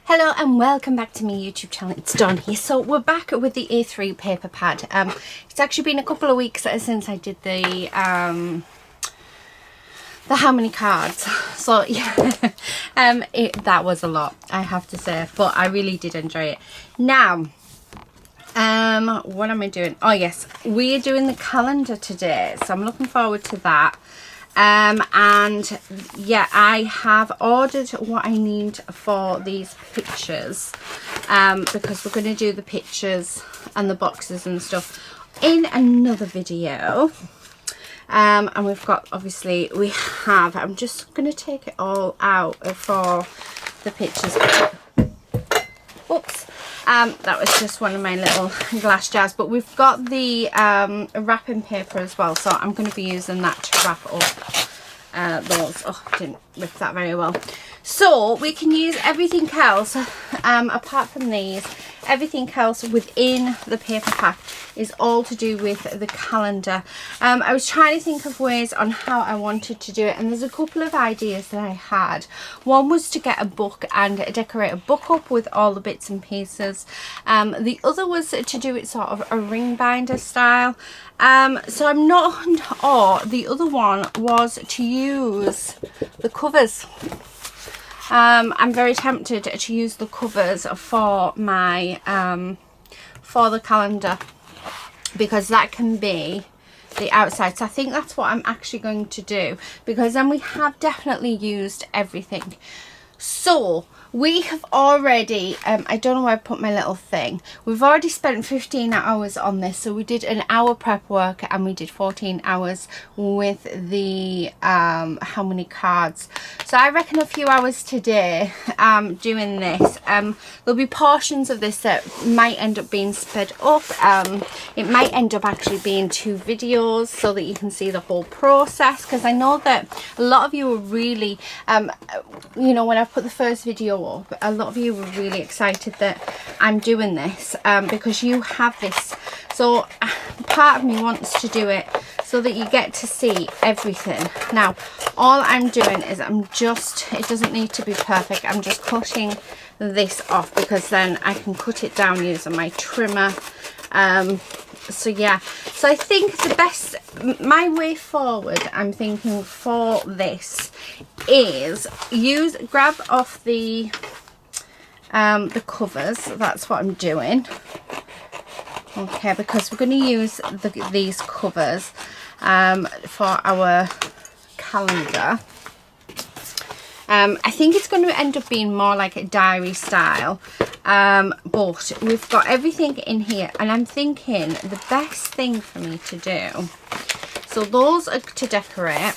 Hello and welcome back to my YouTube channel. It's Dawn here. So we're back with the A3 paper pad. It's actually been a couple of weeks since I did the how many cards. So yeah, that was a lot, I have to say, but I really did enjoy it. Now, what am I doing? Oh yes, we're doing the calendar today, so I'm looking forward to that. And yeah, I have ordered what I need for these pictures, because we're going to do the pictures and the boxes and stuff in another video. And we've got, obviously we have, I'm just going to take it all out for the pictures. Oops. That was just one of my little glass jars, but we've got the wrapping paper as well, so I'm going to be using that to wrap up those. Oh, I didn't rip that very well. So we can use everything else apart from these. Everything else within the paper pack is all to do with the calendar. I was trying to think of ways on how I wanted to do it, and there's a couple of ideas that I had. One was to get a book and decorate a book up with all the bits and pieces. The other was to do it sort of a ring binder style. So I'm not, or the other one was to use the covers. I'm very tempted to use the covers for my for the calendar, because that can be the outside. So I think that's what I'm actually going to do, because then we have definitely used everything. So we have already, I don't know where I put my little thing. We've already spent 15 hours on this. So we did an hour prep work and we did 14 hours with the, how many cards. So I reckon a few hours today doing this. There'll be portions of this that might end up being sped up. It might end up actually being 2 videos so that you can see the whole process. Because I know that a lot of you are really, you know, when I put the first video up, a lot of you were really excited that I'm doing this, because you have this. So part of me wants to do it so that you get to see everything. Now all I'm doing is it doesn't need to be perfect, I'm just cutting this off, because then I can cut it down using my trimmer. So yeah, so I think the best, my way forward, I'm thinking for this is grab off the covers. That's what I'm doing. Okay, because we're going to use these covers for our calendar. I think it's going to end up being more like a diary style, but we've got everything in here, and I'm thinking the best thing for me to do, so those are to decorate,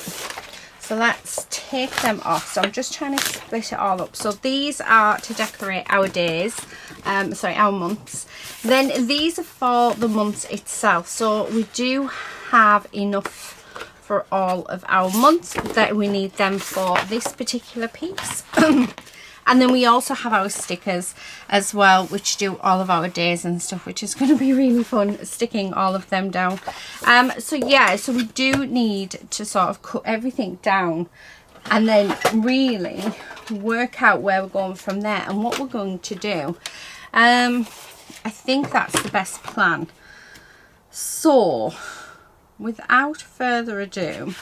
so let's take them off. So I'm just trying to split it all up. So these are to decorate our days, our months. Then these are for the months itself, so we do have enough for all of our months that we need them for this particular piece. And then we also have our stickers as well, which do all of our days and stuff, which is going to be really fun sticking all of them down. So yeah, so we do need to sort of cut everything down and then really work out where we're going from there and what we're going to do. I think that's the best plan. So without further ado,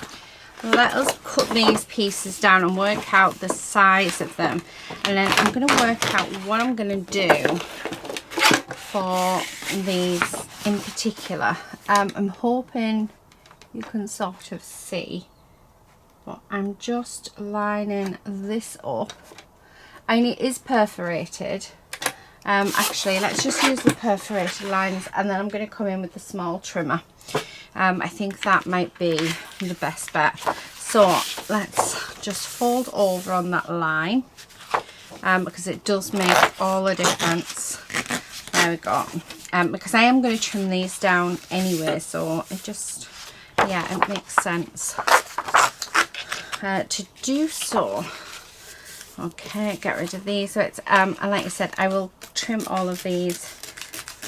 let us cut these pieces down and work out the size of them, and then I'm going to work out what I'm going to do for these in particular. I'm hoping you can sort of see, but I'm just lining this up, and it is perforated. Actually, let's just use the perforated lines, and then I'm going to come in with the small trimmer. I think that might be the best bet. So let's just fold over on that line, because it does make all the difference. There we go. Because I am going to trim these down anyway, so it just, yeah, it makes sense to do so. Okay, get rid of these. So it's and like I said, I will trim all of these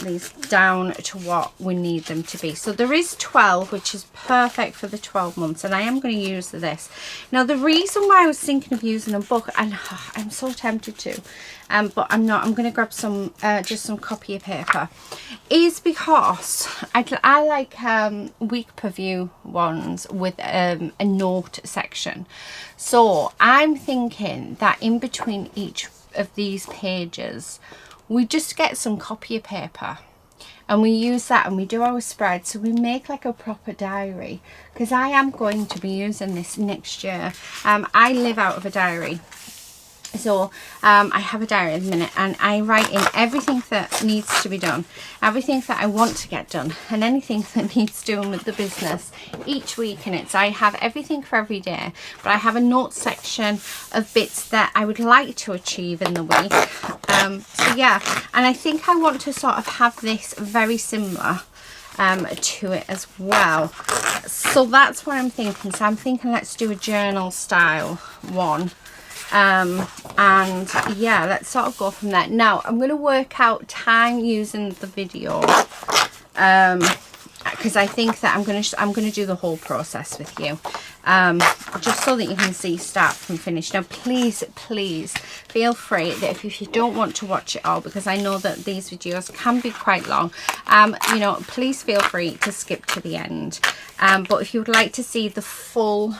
these down to what we need them to be. So there is 12, which is perfect for the 12 months, and I am going to use this. Now the reason why I was thinking of using a book, and I'm so tempted to, but I'm not, I'm going to grab some just some copy paper, is because I like week preview ones with a note section. So I'm thinking that in between each of these pages we just get some copy paper and we use that and we do our spread, so we make like a proper diary, because I am going to be using this next year. I live out of a diary. So I have a diary at the minute, and I write in everything that needs to be done, everything that I want to get done, and anything that needs doing with the business each week in it. So I have everything for every day, but I have a note section of bits that I would like to achieve in the week. So yeah, and I think I want to sort of have this very similar to it as well. So that's what I'm thinking. So I'm thinking let's do a journal style one. And yeah, let's sort of go from there. Now I'm going to work out time using the video, because I think that I'm going to do the whole process with you, just so that you can see start from finish. Now please feel free that if you don't want to watch it all, because I know that these videos can be quite long, you know, please feel free to skip to the end. But if you would like to see the full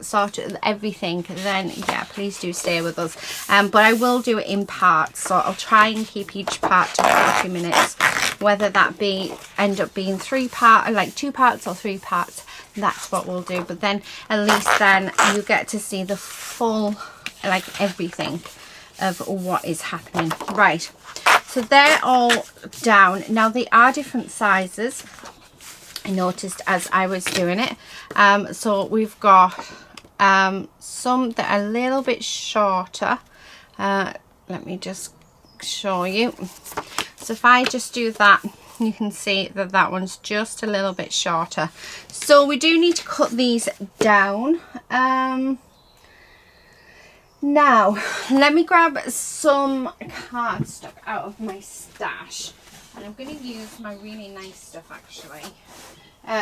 sort of everything, then yeah, please do stay with us. But I will do it in parts, so I'll try and keep each part to 40 minutes, whether that be end up being 2 parts or 3 parts. That's what we'll do. But then at least then you get to see the full, like, everything of what is happening. Right, so they're all down. Now they are different sizes, I noticed as I was doing it. So we've got some that are a little bit shorter. Let me just show you. So if I just do that, you can see that that one's just a little bit shorter. So we do need to cut these down. Now let me grab some cardstock out of my stash, and I'm going to use my really nice stuff actually.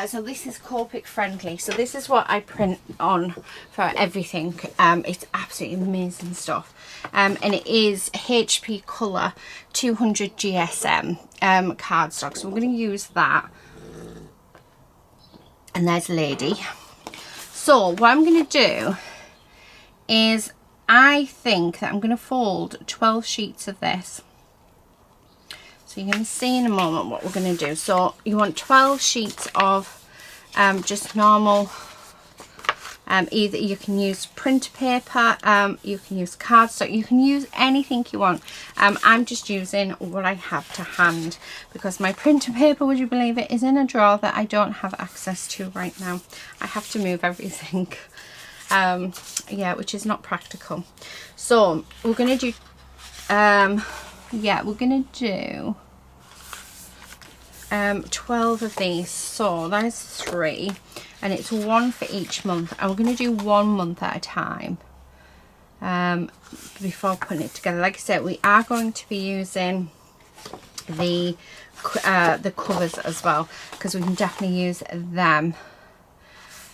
So this is Copic friendly, so this is what I print on for everything. It's absolutely amazing stuff, and it is HP Colour 200 GSM cardstock, so we're going to use that. And there's a lady. So what I'm going to do is, I think that I'm going to fold 12 sheets of this. So you're going to see in a moment what we're going to do. So you want 12 sheets of just normal, either you can use print paper, you can use cardstock, you can use anything you want. I'm just using what I have to hand, because my printer paper, would you believe it, is in a drawer that I don't have access to right now. I have to move everything, yeah, which is not practical. So we're going to do, yeah, we're going to do 12 of these. So there's 3, and it's 1 for each month, and we're going to do 1 month at a time before putting it together. Like I said, we are going to be using the covers as well, because we can definitely use them.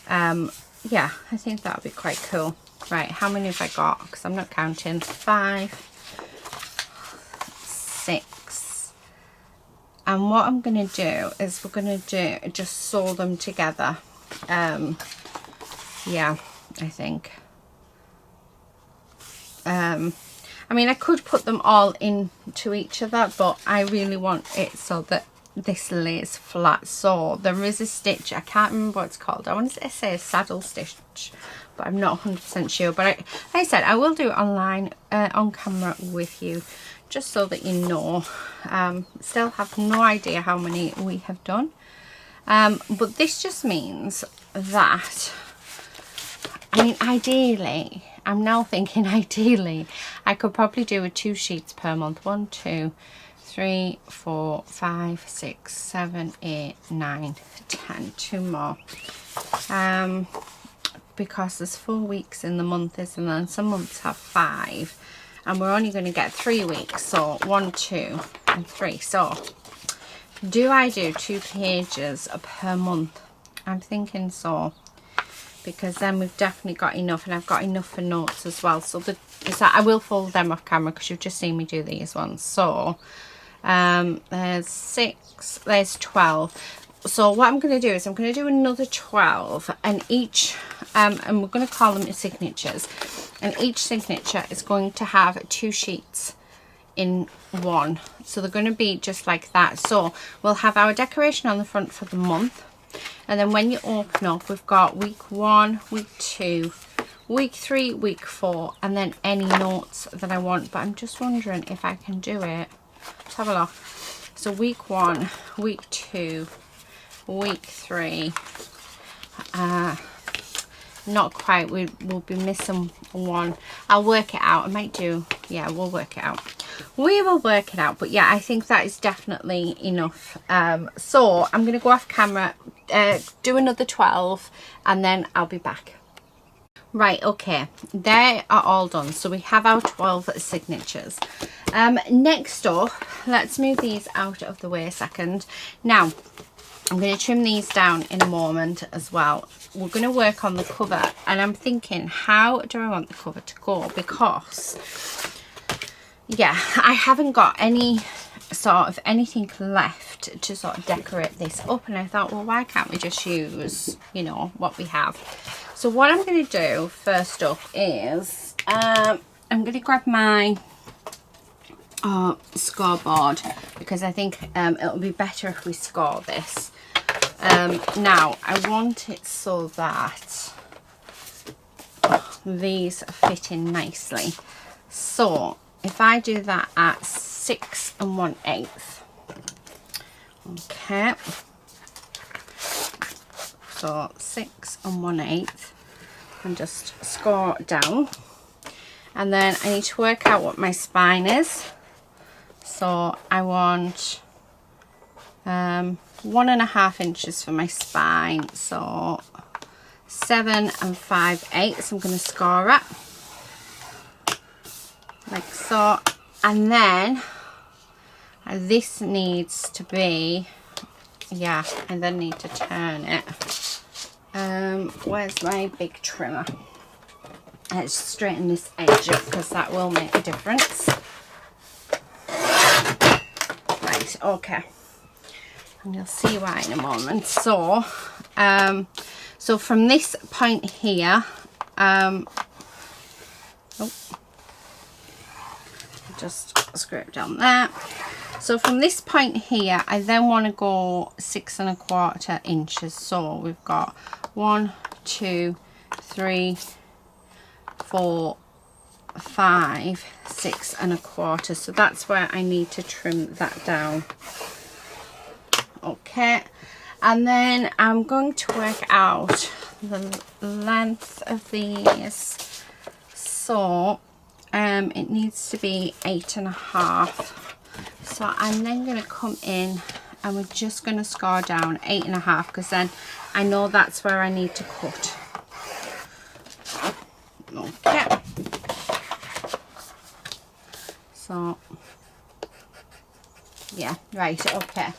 Yeah, I think that would be quite cool. Right, how many have I got? Because I'm not counting. 5, 6. And what I'm going to do is we're going to do just sew them together. Yeah, I think. I mean, I could put them all into each other, but I really want it so that this lays flat. So there is a stitch, I can't remember what it's called. I want to say a saddle stitch, but I'm not 100% sure. But like I said, I will do it online on camera with you, just so that you know. Still have no idea how many we have done, but this just means that, I mean, ideally, I'm now thinking ideally I could probably do a 2 sheets per month. 1, 2, 3, 4, 5, 6, 7, 8, 9, 10. 2 more, because there's 4 weeks in the month, isn't there? And some months have 5, and we're only going to get 3 weeks. So 1, 2 and 3. So do I do 2 pages per month? I'm thinking so, because then we've definitely got enough, and I've got enough for notes as well. So I will fold them off camera because you've just seen me do these ones. So there's 6, there's 12. So what I'm going to do is I'm going to do another 12, and each and we're going to call them signatures, and each signature is going to have 2 sheets in one. So they're going to be just like that. So we'll have our decoration on the front for the month, and then when you open up, we've got week 1, week 2, week 3, week 4, and then any notes that I want. But I'm just wondering if I can do it. Let's have a look. So week 1, week 2, week 3, not quite, we'll be missing one. I'll work it out. I might do, yeah, we'll work it out. We will work it out. But yeah, I think that is definitely enough. So I'm going to go off camera, do another 12, and then I'll be back. Right, okay, they are all done. So we have our 12 signatures. Next up, let's move these out of the way a second. Now, I'm going to trim these down in a moment as well. We're going to work on the cover, and I'm thinking, how do I want the cover to go? Because, yeah, I haven't got any sort of anything left to sort of decorate this up, and I thought, well, why can't we just use, you know, what we have? So what I'm going to do first up is I'm going to grab my scoreboard, because I think it'll be better if we score this. Now I want it so that these fit in nicely. So if I do that at 6 1/8, okay, so 6 1/8, and just score down, and then I need to work out what my spine is. So I want 1.5 inches for my spine, so 7 5/8. So I'm going to score it like so, and then this needs to be, yeah, I then need to turn it. Where's my big trimmer? Let's straighten this edge up, because that will make a difference. Right, okay, and you'll see why in a moment. So so from this point here, just scrape down there. So from this point here, I then want to go 6 1/4 inches. So we've got 1 2 3 4 5 6 1/4. So that's where I need to trim that down. Okay, and then I'm going to work out the length of these. So it needs to be 8 1/2. So I'm then going to come in, and we're just going to score down 8 1/2, because then I know that's where I need to cut. Okay, so yeah, right, okay.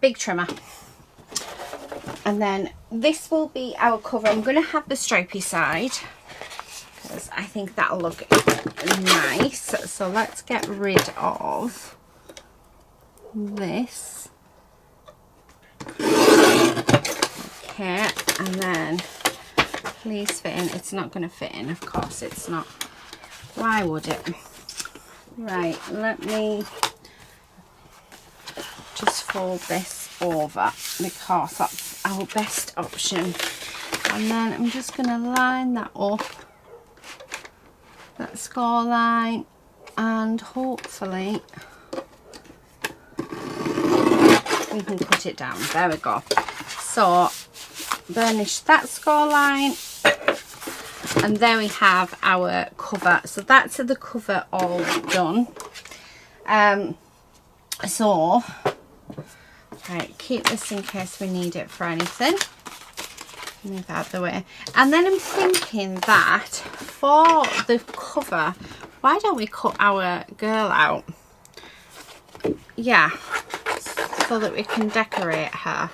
Big trimmer, and then this will be our cover. I'm going to have the stripy side, because I think that'll look nice. So let's get rid of this. Okay, and then please fit in. It's not going to fit in, of course it's not. Why would it? Right, let me just fold this over, because that's our best option. And then I'm just going to line that up, that score line, and hopefully we can cut it down. There we go. So burnish that score line, and there we have our cover. So that's the cover all done. So right, keep this in case we need it for anything. Move out of the way. And then I'm thinking that for the cover, why don't we cut our girl out? Yeah, so so that we can decorate her.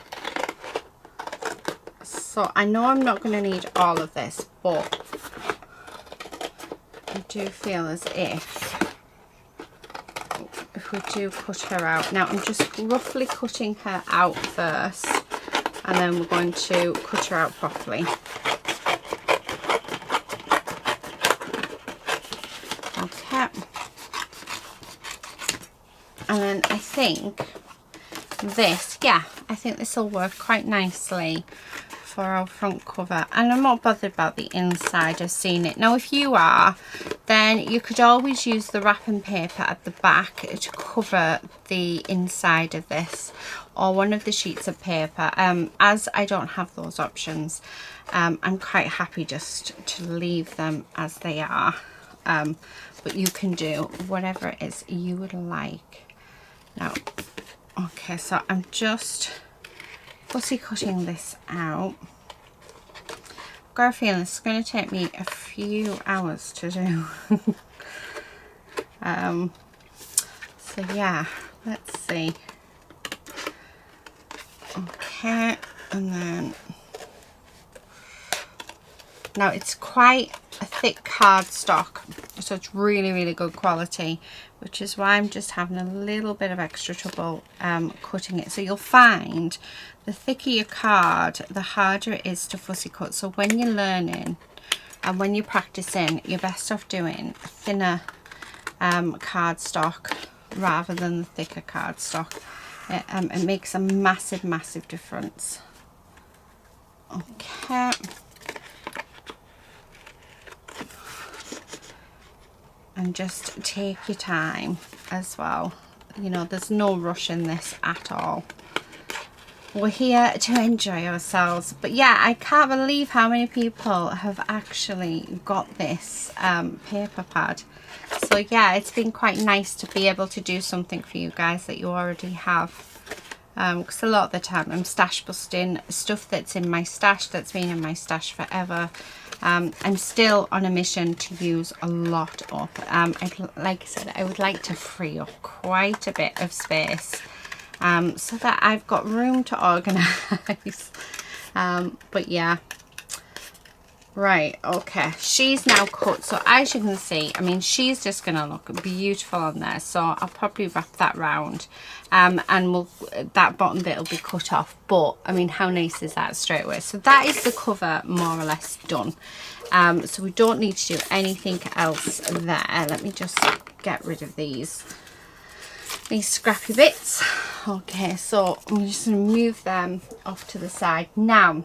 So I know I'm not going to need all of this, but I do feel as if we do cut her out. Now I'm just roughly cutting her out first, and then we're going to cut her out properly. Okay. And then I think this, yeah, I think this will work quite nicely for our front cover, and I'm not bothered about the inside. I've seen it. Now if you are, then you could always use the wrapping paper at the back to cover the inside of this, or one of the sheets of paper. As I don't have those options, I'm quite happy just to leave them as they are, but you can do whatever it is you would like. Now, okay, so I'm just fussy cutting this out. I've got a feeling this is going to take me a few hours to do. So yeah, let's see. Okay, and then now it's quite a thick cardstock, so it's really good quality, which is why I'm just having a little bit of extra trouble cutting it. So you'll find the thicker your card, the harder it is to fussy cut. So when you're learning and when you're practicing, you're best off doing thinner cardstock rather than the thicker cardstock. It makes a massive difference. Okay. And just take your time as well. You know, there's no rush in this at all. We're here to enjoy ourselves. But yeah, I can't believe how many people have actually got this paper pad. So yeah, it's been quite nice to be able to do something for you guys that you already have. Because a lot of the time I'm stash busting stuff that's in my stash, that's been in my stash forever. I'm still on a mission to use a lot up. Like I said, I would like to free up quite a bit of space, so that I've got room to organise. But yeah, right, okay, she's now cut. So as you can see, I mean, she's just gonna look beautiful on there. So I'll probably wrap that round, and that bottom bit will be cut off. But I mean, how nice is that straight away? So that is the cover more or less done. So we don't need to do anything else there. Let me just get rid of these scrappy bits. Okay, so I'm just going to move them off to the side. Now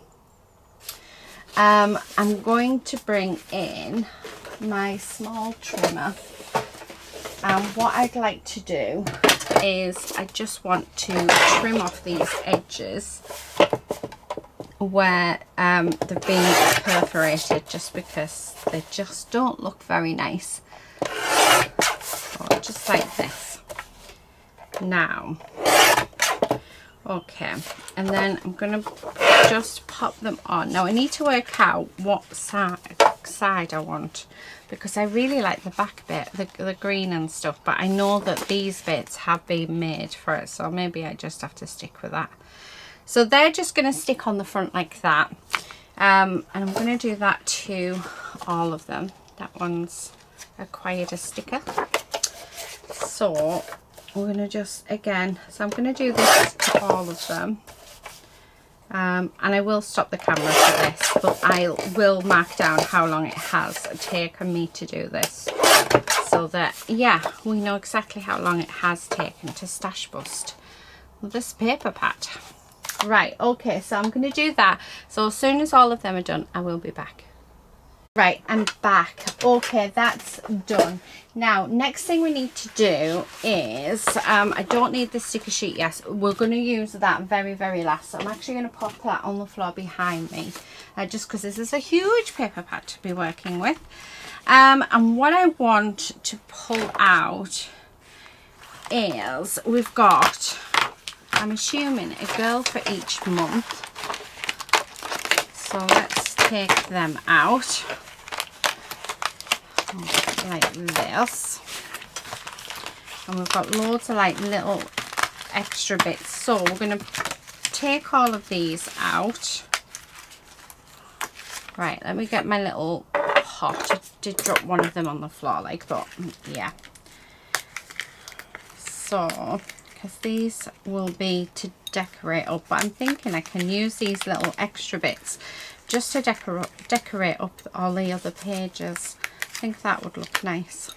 I'm going to bring in my small trimmer, and what I'd like to do is I just want to trim off these edges where they've been perforated, just because they just don't look very nice. So just like this. Now, okay, and then I'm gonna just pop them on. Now I need to work out what side I want, because I really like the back bit, the green and stuff, but I know that these bits have been made for it, so maybe I just have to stick with that. So they're just going to stick on the front like that, and I'm going to do that to all of them. That one's acquired a sticker, so we're going to just, again, so I'm going to do this to all of them. And I will stop the camera for this, but I will mark down how long it has taken me to do this, so that, yeah, we know exactly how long it has taken to stash bust this paper pad. Right, okay, so I'm going to do that. So as soon as all of them are done, I will be back. Right, I'm back. Okay, that's done. Now, next thing we need to do is, I don't need the sticker sheet yet. We're going to use that very last. So I'm actually going to pop that on the floor behind me, just because this is a huge paper pad to be working with. And what I want to pull out is, we've got, I'm assuming, a girl for each month. So let's take them out. Like this, and we've got loads of like little extra bits. So we're going to take all of these out. Right, let me get my little pot. I did drop one of them on the floor, like, but yeah. So, because these will be to decorate up, but I'm thinking I can use these little extra bits just to decorate up all the other pages. I think that would look nice.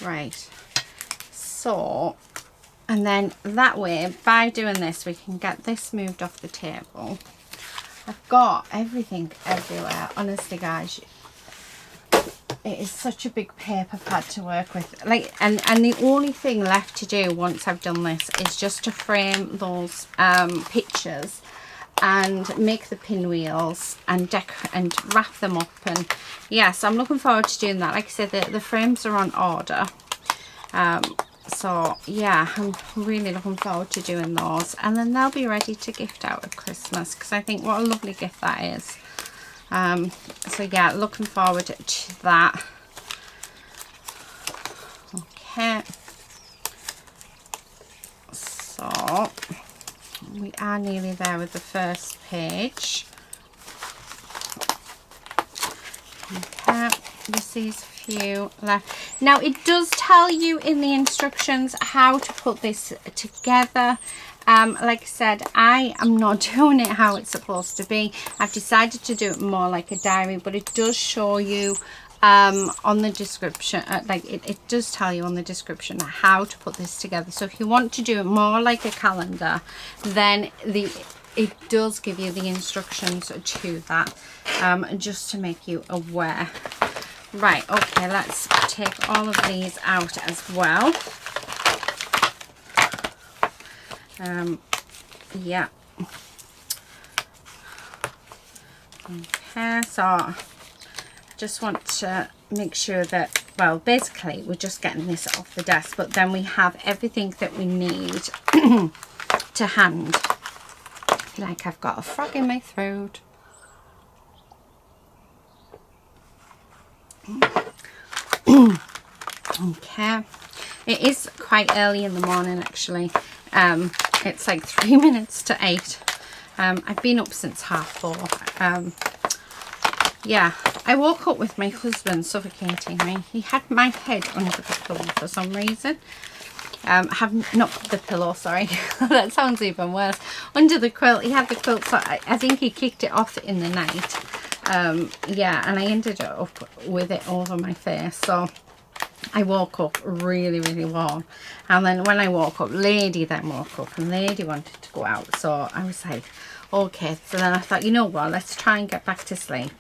Right, so, and then that way, by doing this, we can get this moved off the table. I've got everything everywhere, honestly guys. It is such a big paper pad to work with. Like, and the only thing left to do once I've done this is just to frame those pictures and make the pinwheels and wrap them up. And yes, I'm looking forward to doing that. Like I said, the frames are on order. So yeah, I'm really looking forward to doing those, and then they'll be ready to gift out at Christmas, because I think what a lovely gift that is. So yeah, looking forward to that. Okay, so we are nearly there with the first page. Okay, this is a few left. Now it does tell you in the instructions how to put this together. Like I said, I am not doing it how it's supposed to be. I've decided to do it more like a diary, but it does show you on the description, like it does tell you on the description how to put this together. So if you want to do it more like a calendar, then it does give you the instructions to that, just to make you aware. Right, okay, let's take all of these out as well. Yeah. Okay, so I just want to make sure that, well, basically we're just getting this off the desk, but then we have everything that we need to hand. I feel like I've got a frog in my throat. Okay, it is quite early in the morning actually. It's like 3 minutes to 8. I've been up since 4:30. Yeah, I woke up with my husband suffocating me. He had my head under the pillow for some reason. Not the pillow, sorry. That sounds even worse. Under the quilt. He had the quilt, so I think he kicked it off in the night. Yeah, and I ended up with it over my face. So I woke up really, really warm. And then when I woke up, Lady then woke up, and Lady wanted to go out. So I was like, okay. So then I thought, you know what, let's try and get back to sleep.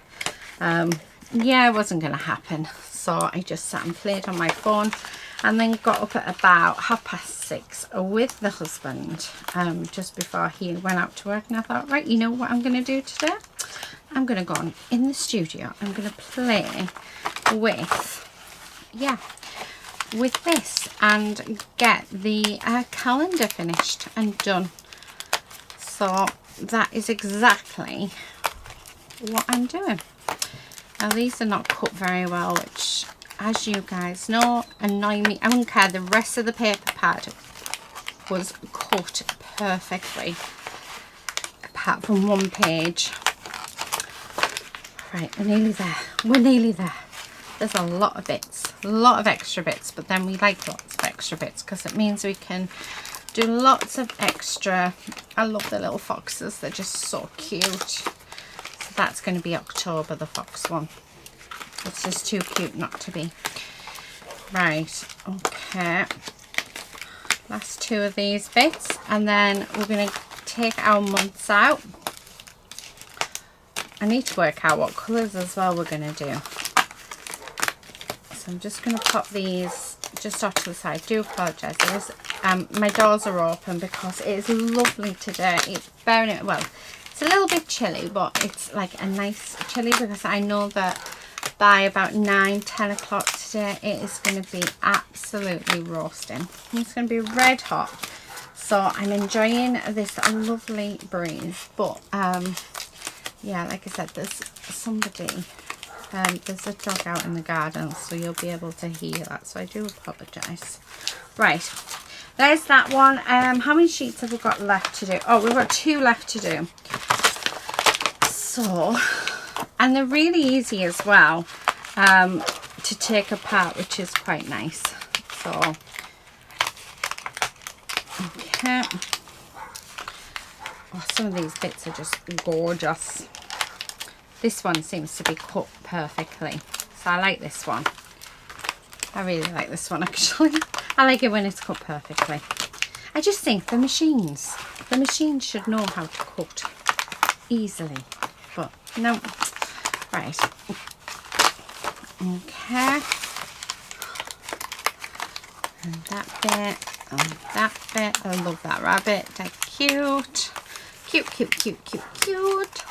Yeah, it wasn't going to happen. So I just sat and played on my phone, and then got up at about 6:30 with the husband, just before he went out to work. And I thought, right, you know what I'm going to do today? I'm going to go on in the studio. I'm going to play with, yeah, with this and get the calendar finished and done. So that is exactly what I'm doing. Now these are not cut very well, which, as you guys know, annoy me. I don't care. The rest of the paper pad was cut perfectly, apart from one page. Right, we're nearly there. We're nearly there. There's a lot of bits, a lot of extra bits, but then we like lots of extra bits because it means we can do lots of extra. I love the little foxes. They're just so cute. So that's going to be October, the fox one. It's just too cute not to be. Right, okay. Last two of these bits, and then we're going to take our months out. I need to work out what colours as well we're going to do. So I'm just going to pop these just off to the side. I do apologise. My doors are open because it is lovely today. It's very, well, it's a little bit chilly, but it's like a nice chilly because I know that by about 9-10 o'clock today it is going to be absolutely roasting. It's going to be red hot. So I'm enjoying this lovely breeze. But yeah, like I said, there's somebody, there's a dog out in the garden, so you'll be able to hear that. So I do apologise. Right, there's that one. How many sheets have we got left to do? Oh, we've got 2 left to do. So, and they're really easy as well to take apart, which is quite nice. So, okay. Oh, some of these bits are just gorgeous. This one seems to be cut perfectly, so I like this one. I really like this one actually. I like it when it's cut perfectly. I just think the machines should know how to cut easily, but no. Right. Okay. And that bit, and that bit. I love that rabbit. They're cute. Cute, cute, cute, cute, cute.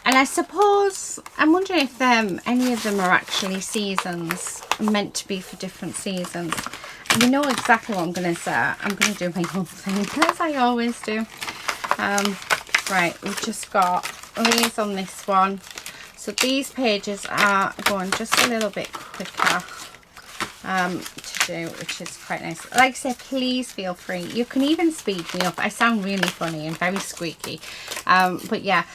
And I suppose, I'm wondering if any of them are actually seasons, meant to be for different seasons. And you know exactly what I'm going to say. I'm going to do my own thing, as I always do. Right, we've just got these on this one. So these pages are going just a little bit quicker to do, which is quite nice. Like I said, please feel free. You can even speed me up. I sound really funny and very squeaky. But yeah.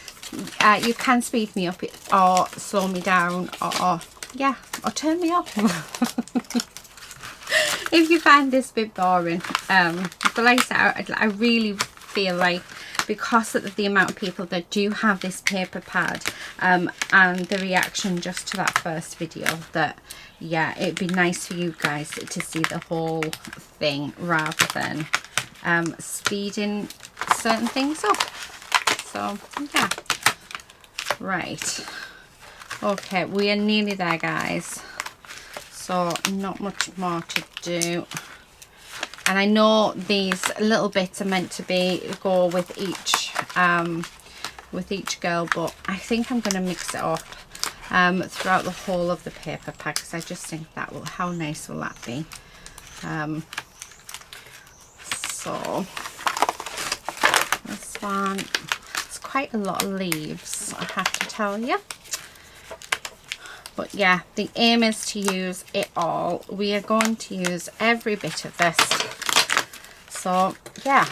You can speed me up or slow me down or turn me off if you find this a bit boring. But like I said, I really feel like, because of the amount of people that do have this paper pad and the reaction just to that first video, that yeah, it'd be nice for you guys to see the whole thing rather than speeding certain things up. So yeah. Right, okay, we are nearly there, guys, so not much more to do. And I know these little bits are meant to go with each girl, but I think I'm going to mix it up throughout the whole of the paper pack, because I just think that will, how nice will that be? So this one, quite a lot of leaves, I have to tell you, but yeah, the aim is to use it all. We are going to use every bit of this, so yeah.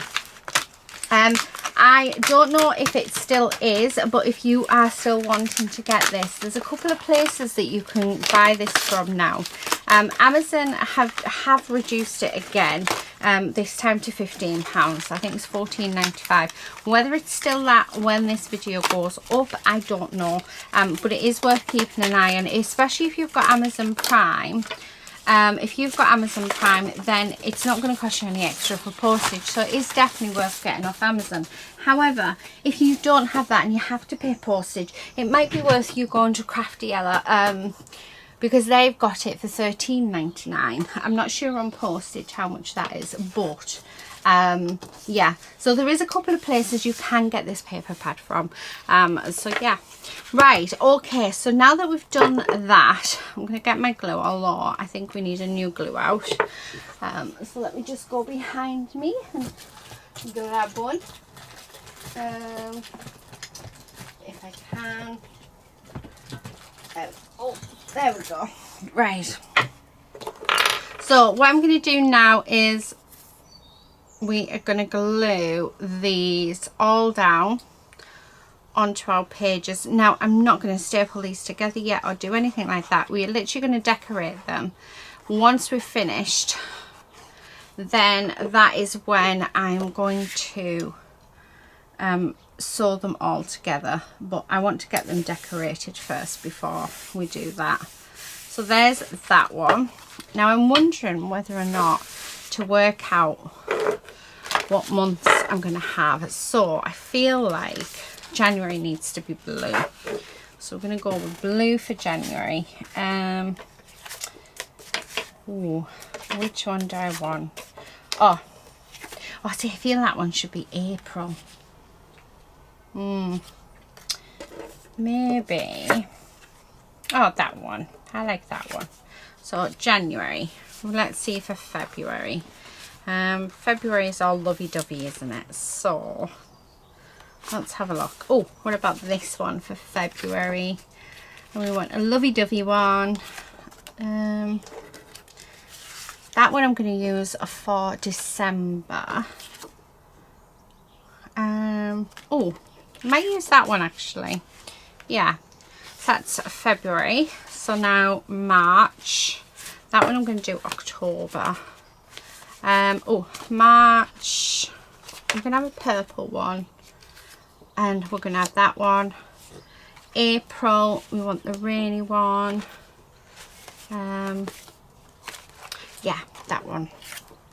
I don't know if it still is, but if you are still wanting to get this, there's a couple of places that you can buy this from now. Amazon have reduced it again, this time to £15. I think it's £14.95. Whether it's still that when this video goes up, I don't know, but it is worth keeping an eye on, especially if you've got Amazon Prime. If you've got Amazon Prime, then it's not going to cost you any extra for postage, so it is definitely worth getting off Amazon. However, if you don't have that and you have to pay postage, it might be worth you going to Crafty Ella, because they've got it for £13.99. I'm not sure on postage how much that is, but yeah, so there is a couple of places you can get this paper pad from. So yeah, right, okay, so now that we've done that, I'm going to get my glue, although I think we need a new glue out. So let me just go behind me and grab one, if I can. Oh, there we go. Right, so what I'm going to do now is we are going to glue these all down onto our pages. Now, I'm not going to staple these together yet or do anything like that. We are literally going to decorate them. Once we've finished, then that is when I'm going to sew them all together, but I want to get them decorated first before we do that. So there's that one. Now I'm wondering whether or not to work out what months I'm going to have. So I feel like January needs to be blue, so we're going to go with blue for January. Ooh, which one do I want? Oh, see, I feel that one should be April. Maybe, oh, that one, I like that one. So January. Let's see for February. February is all lovey-dovey, isn't it? So let's have a look. Oh, what about this one for February? And we want a lovey-dovey one. That one I'm going to use for December. Oh, might use that one actually. Yeah, so that's February. So now March. That one I'm going to do October. Oh, March. I'm going to have a purple one. And we're going to have that one. April, we want the rainy one. Yeah, that one.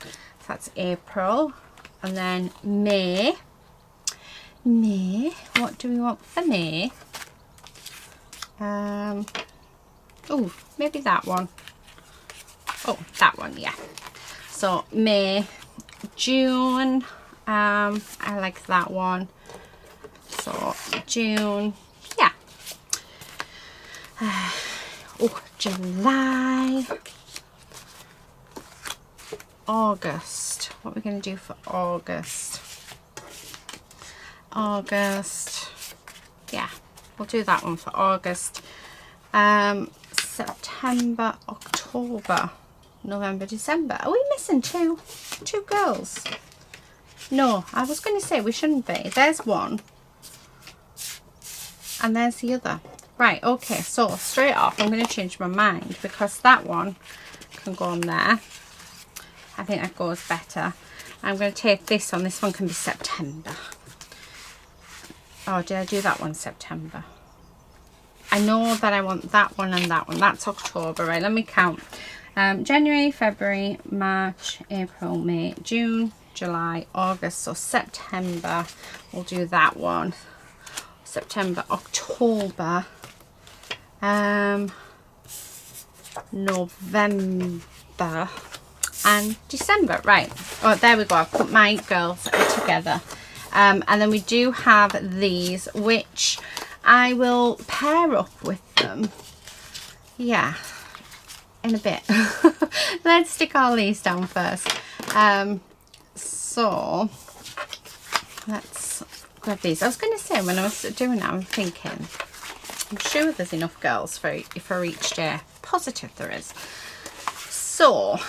So that's April. And then May. May, what do we want for May? Oh, maybe that one. Oh, that one, yeah. So May, June, I like that one. So June, yeah. Oh, July, August. What are we going to do for August? August, yeah, we'll do that one for August. September, October, November, December. Are we missing two girls? No, I was going to say we shouldn't be. There's one and there's the other. Right, okay, so straight off I'm going to change my mind because that one can go on there. I think that goes better. I'm going to take this on. This one can be September. Oh, did I do that one September? I know that I want that one and that one. That's October, right? Let me count. January, February, March, April, May, June, July, August. So September, we'll do that one. September, October, November and December. Right. Oh, there we go. I've put my girls together. And then we do have these, which I will pair up with them. Yeah, in a bit. Let's stick all these down first. So let's grab these. I was going to say, when I was doing that, I'm thinking, I'm sure there's enough girls for each day. Positive there is. So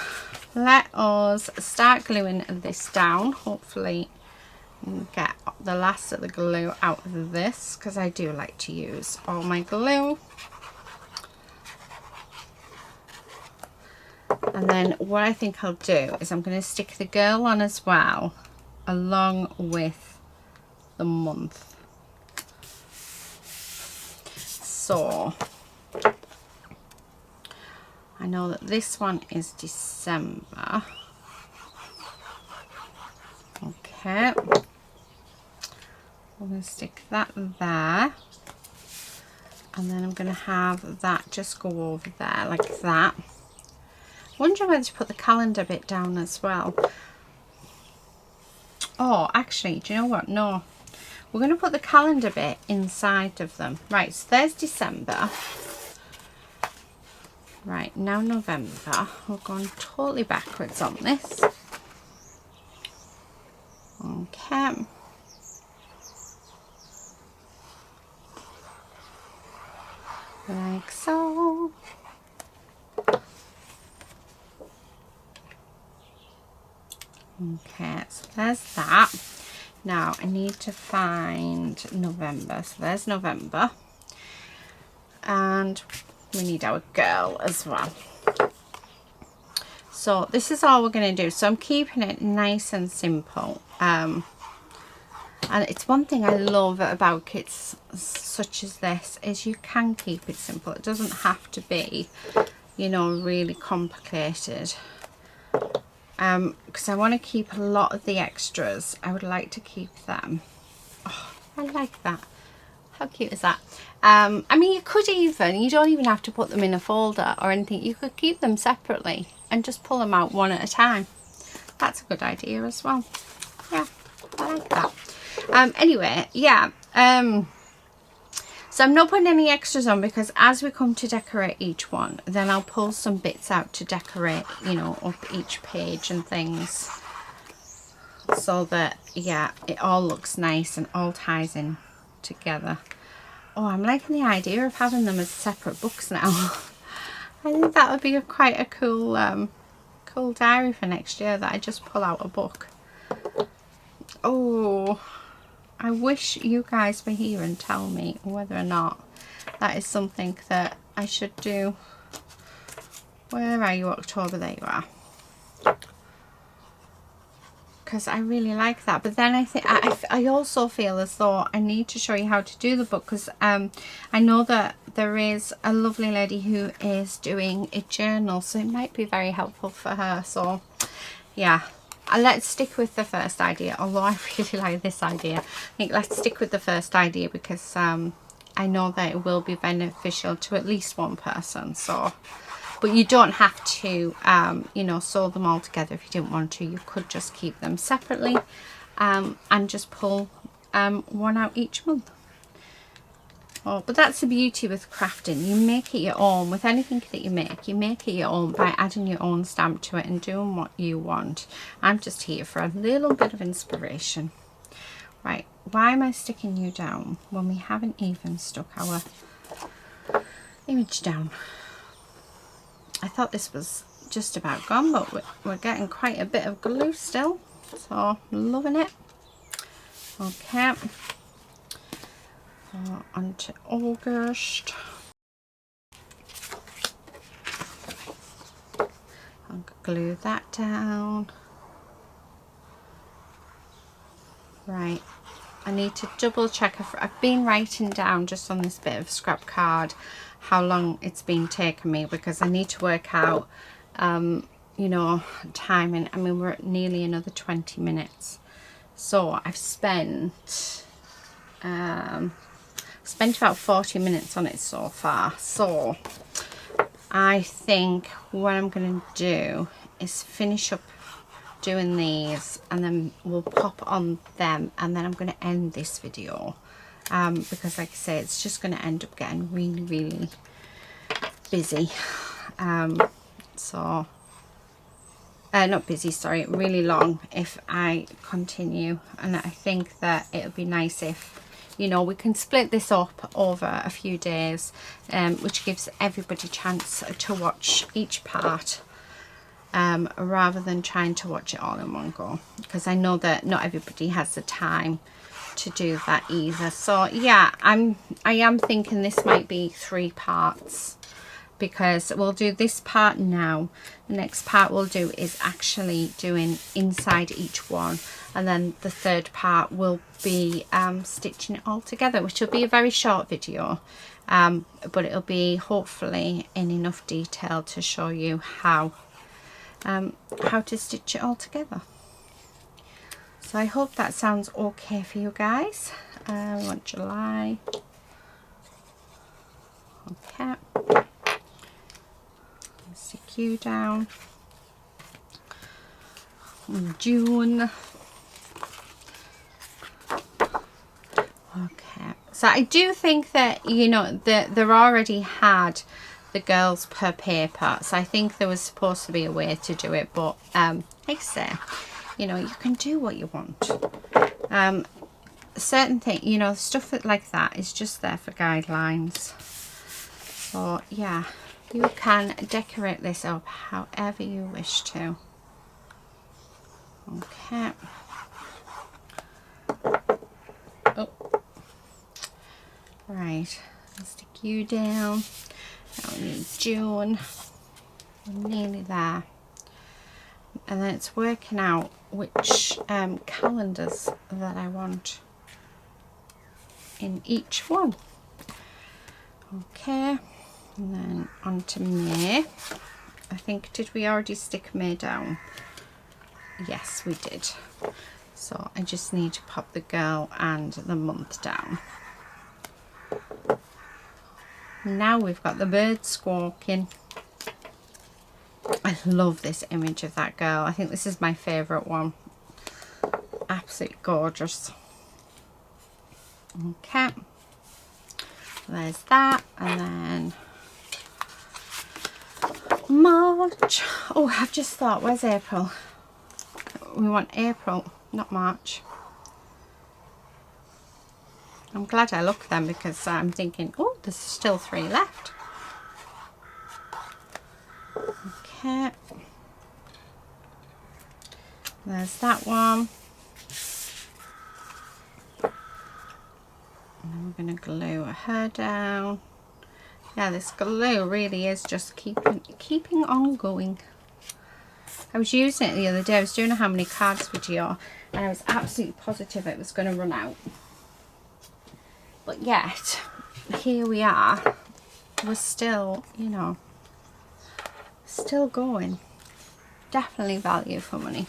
let us start gluing this down. Hopefully get the last of the glue out of this, because I do like to use all my glue. And then what I think I'll do is I'm going to stick the girl on as well, along with the month. So I know that this one is December. Okay, I'm going to stick that there, and then I'm going to have that just go over there like that. Wondering whether to put the calendar bit down as well. Oh, actually, do you know what? No, we're going to put the calendar bit inside of them. Right, so there's December. Right, now November. We're going totally backwards on this. Okay. Like so. Okay, so there's that. Now I need to find November. So there's November. And we need our girl as well. So this is all we're going to do. So I'm keeping it nice and simple. And it's one thing I love about kits such as this, is you can keep it simple. It doesn't have to be, you know, really complicated. Because I want to keep a lot of the extras. I would like to keep them. Oh, I like that. How cute is that? I mean, you could even, you don't even have to put them in a folder or anything. You could keep them separately and just pull them out one at a time. That's a good idea as well. Yeah, I like that. Anyway, yeah. So I'm not putting any extras on, because as we come to decorate each one, then I'll pull some bits out to decorate, you know, up each page and things. So that, yeah, it all looks nice and all ties in together. Oh, I'm liking the idea of having them as separate books now. I think that would be quite a cool cool diary for next year that I just pull out a book. Oh, I wish you guys were here and tell me whether or not that is something that I should do. Where are you, October? There you are. Because I really like that, but then I think I also feel as though I need to show you how to do the book, because I know that there is a lovely lady who is doing a journal, so it might be very helpful for her. So yeah, let's stick with the first idea, although I really like this idea. I think let's stick with the first idea, because I know that it will be beneficial to at least one person. So, but you don't have to, you know, sew them all together if you didn't want to. You could just keep them separately and just pull one out each month. Oh, but that's the beauty with crafting. You make it your own. With anything that you make it your own by adding your own stamp to it and doing what you want. I'm just here for a little bit of inspiration. Right, why am I sticking you down when we haven't even stuck our image down? I thought this was just about gone, but we're getting quite a bit of glue still, so loving it. Okay, so on to August. I'll glue that down. Right, I need to double check. I've been writing down just on this bit of scrap card how long it's been taking me, because I need to work out you know, timing. I mean, we're at nearly another 20 minutes, so I've spent about 40 minutes on it so far. So I think what I'm going to do is finish up doing these, and then we'll pop on them, and then I'm going to end this video because like I say, it's just going to end up getting really busy. So not busy, sorry, really long if I continue. And I think that it'll be nice if, you know, we can split this up over a few days, which gives everybody a chance to watch each part rather than trying to watch it all in one go, because I know that not everybody has the time to do that either. So yeah, I am thinking this might be 3 parts, because we'll do this part now. The next part we'll do is actually doing inside each one, and then the third part will be stitching it all together, which will be a very short video, but it'll be hopefully in enough detail to show you how to stitch it all together. So I hope that sounds okay for you guys. We want July. Okay. Stick you down. June. Okay. So I do think that, you know, they're already had the girls per paper, so I think there was supposed to be a way to do it, but like I say, you know, you can do what you want. Certain things, you know, stuff like that is just there for guidelines. So yeah, you can decorate this up however you wish to. Okay. Oh, right, I'll stick you down. Now we need June. We're nearly there. And then it's working out which calendars that I want in each one. Okay, and then on to May. I think, did we already stick May down? Yes, we did. So I just need to pop the girl and the month down. Now we've got the bird squawking. I love this image of that girl. I think this is my favourite one. Absolutely gorgeous. Okay. There's that. And then March. Oh, I've just thought, where's April? We want April, not March. I'm glad I looked then, because I'm thinking, oh, there's still 3 left. Okay. There's that one. And then we're going to glue her down. Yeah, this glue really is just keeping on going. I was using it the other day. I was doing a how many cards video and I was absolutely positive it was going to run out. But yet, here we are. We're still, you know, still going. Definitely value for money.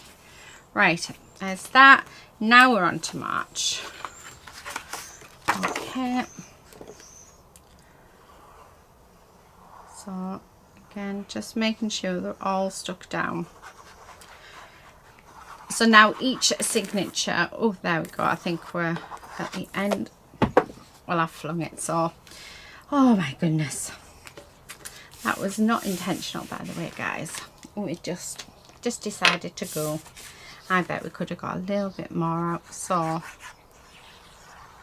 Right, there's that. Now we're on to March. Okay. So, again, just making sure they're all stuck down. So now each signature, oh, there we go. I think we're at the end. Well, I flung it, so, oh my goodness. That was not intentional, by the way, guys. We just decided to go. I bet we could have got a little bit more out, so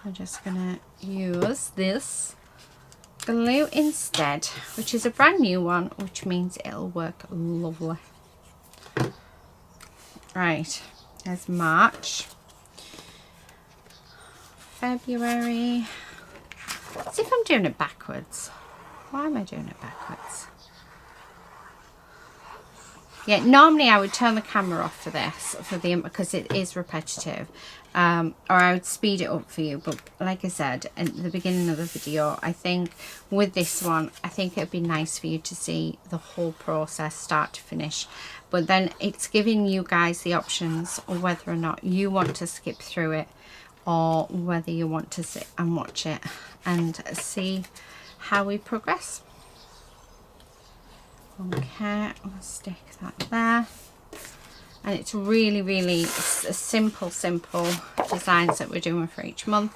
I'm just gonna use this glue instead, which is a brand new one, which means it'll work lovely. Right, there's March, February. Let's see if I'm doing it backwards. Why am I doing it backwards? Yeah, normally I would turn the camera off for this, because it is repetitive, or I would speed it up for you. But like I said at the beginning of the video, I think with this one, I think it'd be nice for you to see the whole process start to finish. But then it's giving you guys the options whether or not you want to skip through it or whether you want to sit and watch it and see how we progress. Okay, I'll stick that there. And it's really simple designs that we're doing for each month.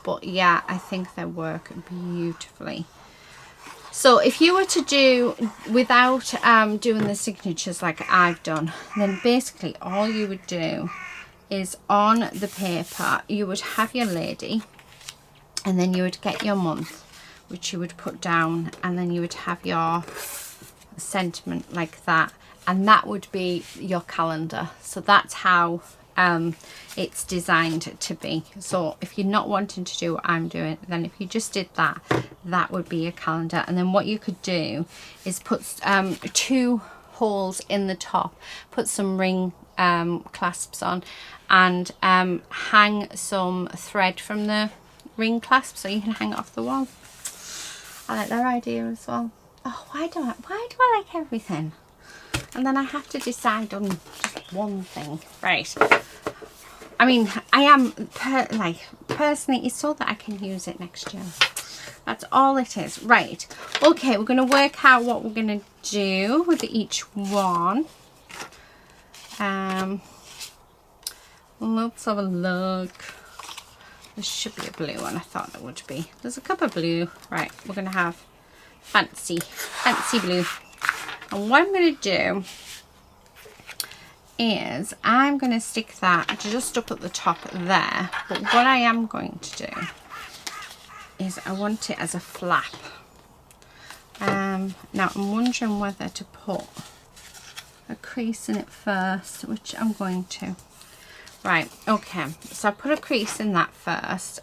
But yeah, I think they work beautifully. So if you were to do without doing the signatures like I've done, then basically all you would do is on the paper, you would have your lady, and then you would get your month, which you would put down, and then you would have your sentiment like that, and that would be your calendar. So that's how it's designed to be. So if you're not wanting to do what I'm doing, then if you just did that, that would be your calendar. And then what you could do is put 2 holes in the top, put some ring clasps on, and hang some thread from the ring clasp so you can hang it off the wall. I like that idea as well. Oh, why do I like everything? And then I have to decide on just one thing. Right. I mean, I am, personally, it's so that I can use it next year. That's all it is. Right. Okay, we're going to work out what we're going to do with each one. Let's have a look. There should be a blue one. I thought there would be. There's a couple of blue. Right, we're going to have fancy blue. And what I'm going to do is I'm going to stick that just up at the top there. But what I am going to do is I want it as a flap. Now I'm wondering whether to put a crease in it first, which I'm going to. Right, okay, so I put a crease in that first.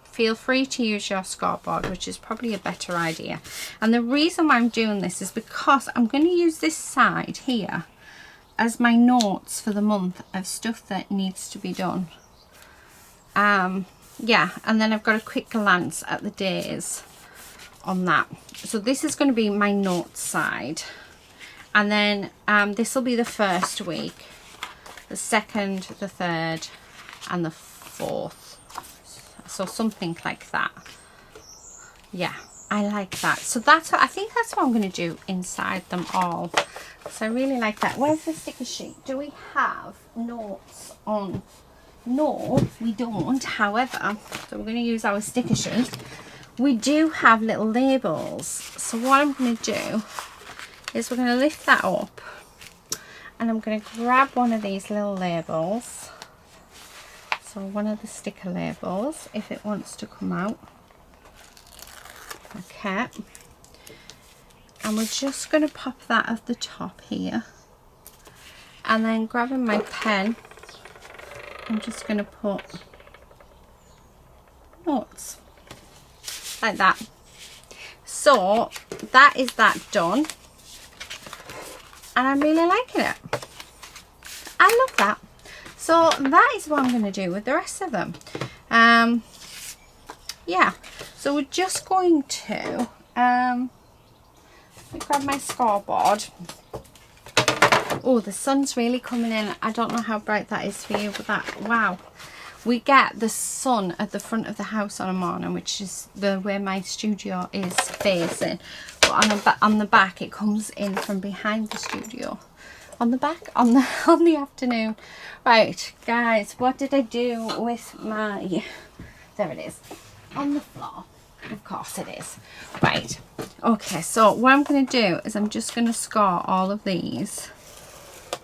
Feel free to use your scoreboard, which is probably a better idea. And the reason why I'm doing this is because I'm going to use this side here as my notes for the month of stuff that needs to be done. Yeah, and then I've got a quick glance at the days on that. So this is going to be my notes side. And then this will be the first week, the second, the third, and the fourth. So something like that. Yeah, I like that. So that's what I think that's what I'm going to do inside them all. So I really like that. Where's the sticker sheet? Do we have notes on? No, we don't. However, so we're going to use our sticker sheet. We do have little labels. So what I'm going to do is we're going to lift that up, and I'm going to grab one of these little labels. So one of the sticker labels, if it wants to come out. Okay. And we're just going to pop that at the top here. And then grabbing my pen, I'm just going to put notes like that. So that is that done, and I'm really liking it. I love that. So that is what I'm going to do with the rest of them. Yeah, so we're just going to let me grab my scoreboard. Oh, the sun's really coming in. I don't know how bright that is for you, but that, wow. We get the sun at the front of the house on a morning, which is where my studio is facing. But on the back, it comes in from behind the studio. On the back, on the afternoon. Right, guys, what did I do with my... There it is. On the floor. Of course it is. Right. Okay, so what I'm going to do is I'm just going to score all of these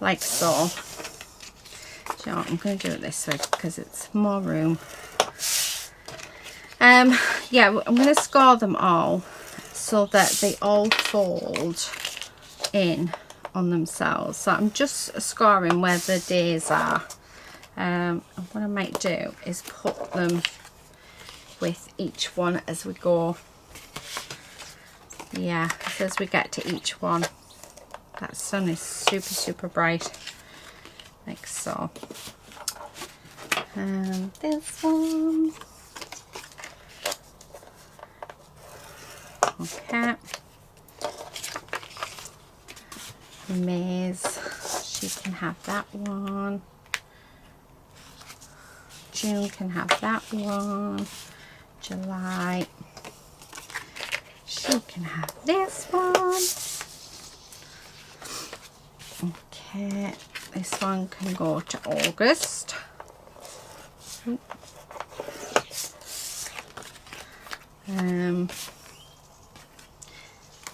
like so. You know, I'm going to do it this way because it's more room. Yeah, I'm going to score them all so that they all fold in on themselves. So I'm just scoring where the days are. And what I might do is put them with each one as we go. Yeah, as we get to each one. That sun is super bright. Like so. And this one. Okay. Maze, she can have that one. June can have that one. July, she can have this one. Okay, this one can go to August.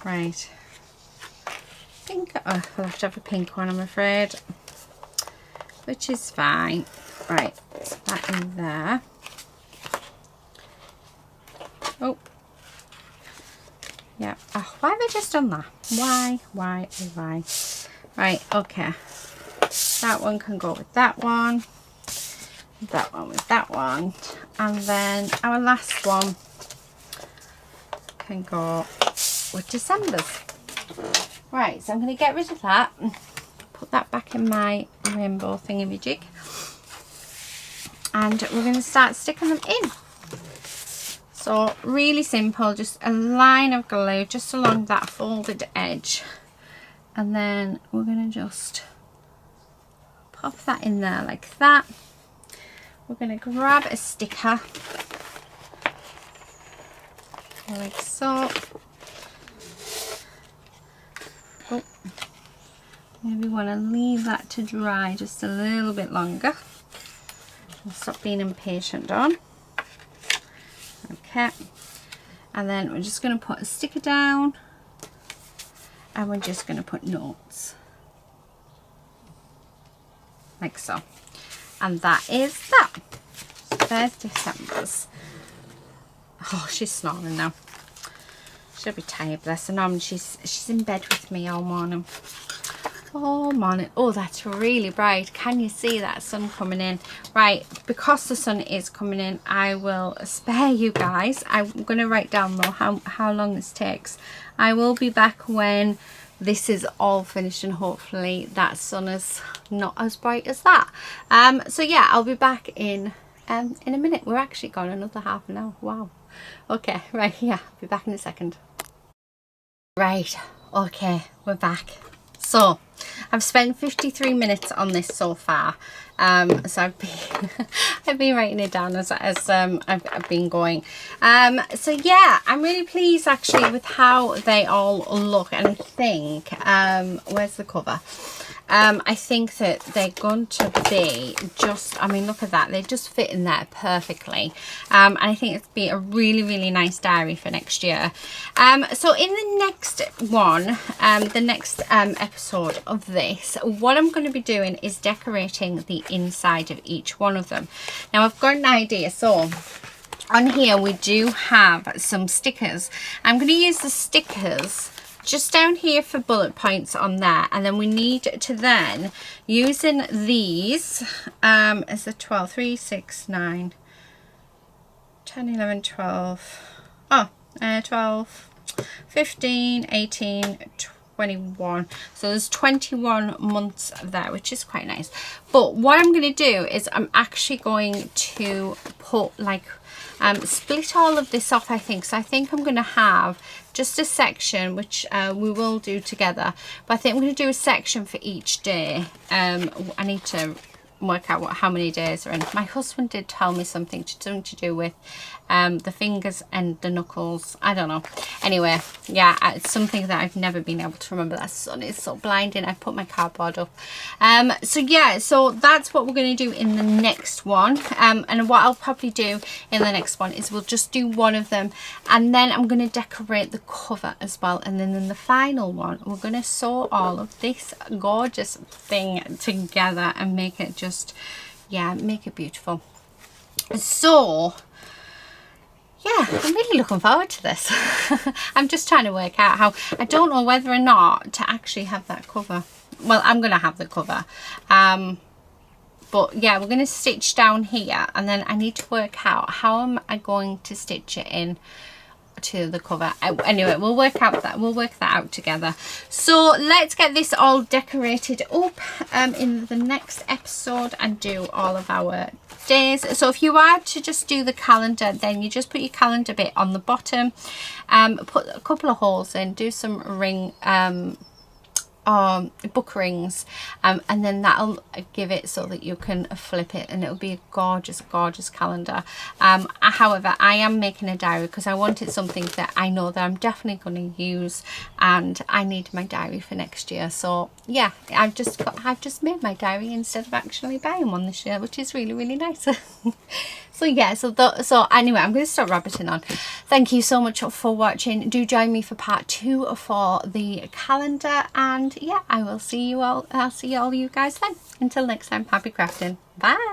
Right, pink. Oh, I'll have to have a pink one, I'm afraid, which is fine. Right, so that in there. Oh, yeah. Oh, why have I just done that? Why? Right, okay. That one can go with that one. That one with that one. And then our last one can go with December's. Right, so I'm going to get rid of that. Put that back in my rainbow thingamajig. And we're going to start sticking them in. So really simple, just a line of glue just along that folded edge. And then we're going to just pop that in there like that. We're going to grab a sticker like so. Oh, maybe want to leave that to dry just a little bit longer. I'll stop being impatient on. Okay, and then we're just going to put a sticker down, and we're just going to put notes like so, and that is that. There's December's. Oh, she's snoring now. She'll be tired, bless her. Normally she's in bed with me all morning. Oh morning. Oh, that's really bright. Can you see that sun coming in? Right, because the sun is coming in, I will spare you guys. I'm going to write down though how long this takes. I will be back when this is all finished, and hopefully that sun is not as bright as that. So yeah, I'll be back in a minute. We're actually gone another half an hour. Wow. Okay, right, yeah, I'll be back in a second. Right, okay, we're back. So I've spent 53 minutes on this so far. So I've been writing it down as I've been going. So yeah, I'm really pleased actually with how they all look, and I think where's the cover? I think that they're going to be just, I mean, look at that, they just fit in there perfectly. And I think it'd be a really nice diary for next year. So in the next one, the next episode of this, what I'm going to be doing is decorating the inside of each one of them. Now I've got an idea. So on here we do have some stickers. I'm going to use the stickers just down here for bullet points on there, and then we need to then, using these as the 12, 3, 6, 9, 10, 11, 12, 12, 15, 18, 21. So there's 21 months there, which is quite nice. But what I'm going to do is I'm actually going to put like split all of this off, I think. So I think I'm going to have just a section, which we will do together, but I think I'm going to do a section for each day. I need to work out how many days are in. My husband did tell me something to do with the fingers and the knuckles. I don't know. Anyway, yeah, it's something that I've never been able to remember. That sun is so blinding. I put my cardboard up. So yeah, so that's what we're going to do in the next one. And what I'll probably do in the next one is we'll just do one of them, and then I'm going to decorate the cover as well. And then in the final one, we're going to sew all of this gorgeous thing together and make it just, yeah, make it beautiful. So yeah, I'm really looking forward to this. I'm just trying to work out how, I don't know whether or not to actually have that cover. Well, I'm going to have the cover. But yeah, we're going to stitch down here, and then I need to work out how am I going to stitch it in to the cover. Anyway, we'll work that out together. So let's get this all decorated up in the next episode and do all of our days. So if you are to just do the calendar, then you just put your calendar bit on the bottom, put a couple of holes in, do some ring book rings, and then that'll give it so that you can flip it, and it'll be a gorgeous calendar. However, I am making a diary because I wanted something that I know that I'm definitely going to use, and I need my diary for next year. So yeah, I've just made my diary instead of actually buying one this year, which is really nice. So yeah, so anyway, I'm going to start rabbiting on. Thank you so much for watching. Do join me for part 2 for the calendar, and yeah, I will see you all. I'll see all you guys then. Until next time, happy crafting. Bye.